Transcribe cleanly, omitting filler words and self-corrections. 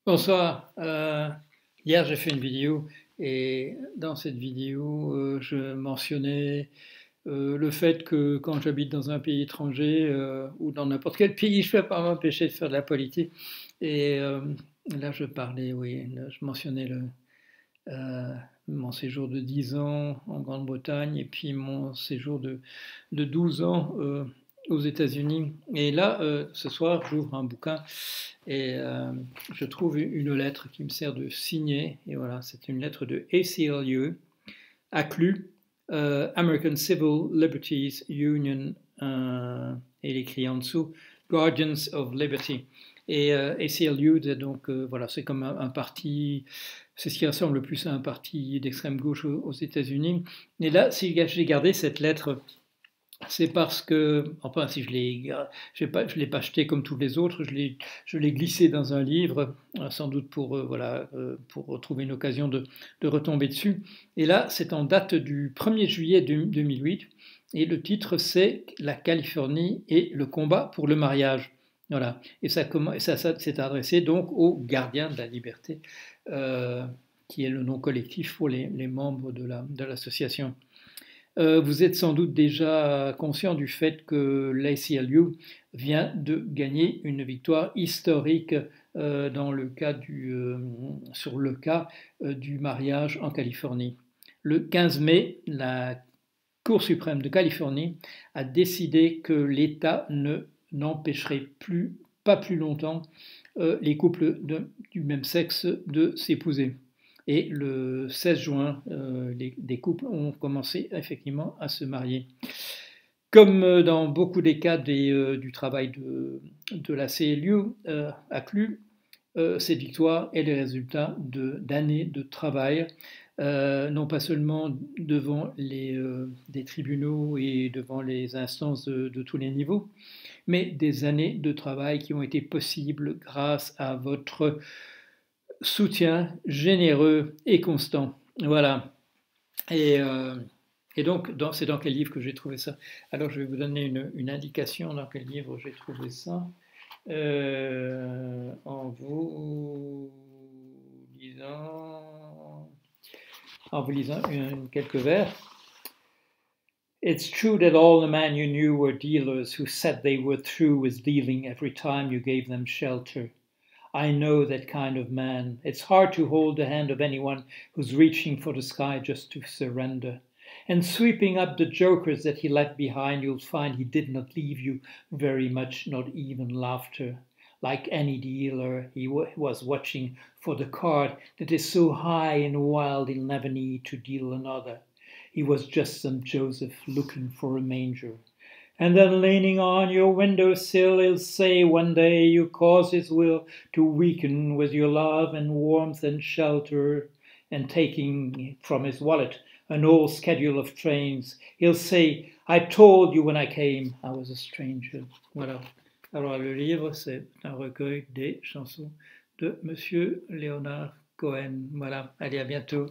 Bonsoir. Hier, j'ai fait une vidéo et dans cette vidéo, je mentionnais le fait que quand j'habite dans un pays étranger ou dans n'importe quel pays, je ne peux pas m'empêcher de faire de la politique. Et là, je parlais, oui, je mentionnais euh, mon séjour de 10 ans en Grande-Bretagne et puis mon séjour de 12 ans aux États-Unis. Et là, ce soir, j'ouvre un bouquin et je trouve une lettre qui me sert de signet. Et voilà, c'est une lettre de ACLU, ACLU, American Civil Liberties Union, et il écrit en dessous Guardians of Liberty. Et ACLU, donc voilà, c'est comme un parti, c'est ce qui ressemble le plus à un parti d'extrême gauche aux États-Unis. Et là, si j'ai gardé cette lettre, c'est parce que, enfin, si je l'ai pas acheté comme tous les autres, je l'ai glissé dans un livre, sans doute pour, voilà, pour trouver une occasion de retomber dessus. Et là, c'est en date du 1er juillet 2008, et le titre c'est La Californie et le combat pour le mariage. Voilà. Et ça, c'est adressé donc aux gardiens de la liberté, euh, qui est le nom collectif pour les membres de l'association. Vous êtes sans doute déjà conscient du fait que l'ACLU vient de gagner une victoire historique dans le cas sur le cas du mariage en Californie. Le 15 mai, la Cour suprême de Californie a décidé que l'État n'empêcherait pas plus longtemps les couples du même sexe de s'épouser. Et le 16 juin, des couples ont commencé effectivement à se marier. Comme dans beaucoup des cas du travail de la CLU, ACLU, cette victoire est le résultat d'années de travail, non pas seulement devant des tribunaux et devant les instances de tous les niveaux, mais des années de travail qui ont été possibles grâce à votre soutien généreux et constant. Voilà. Et, euh, et donc, c'est dans quel livre que j'ai trouvé ça? Alors, je vais vous donner une indication dans quel livre j'ai trouvé ça. En vous lisant, quelques vers. It's true that all the men you knew were dealers who said they were through with dealing every time you gave them shelter. I know that kind of man. It's hard to hold the hand of anyone who's reaching for the sky just to surrender. And sweeping up the jokers that he left behind, you'll find he did not leave you very much, not even laughter. Like any dealer, he was watching for the card that is so high and wild he'll never need to deal another. He was just some Joseph looking for a manger. And then leaning on your window sill, he'll say one day you cause his will to weaken with your love and warmth and shelter. And taking from his wallet an old schedule of trains, he'll say, I told you when I came I was a stranger. Voilà. Alors le livre, c'est un recueil des chansons de Monsieur Leonard Cohen. Voilà. Allez, à bientôt.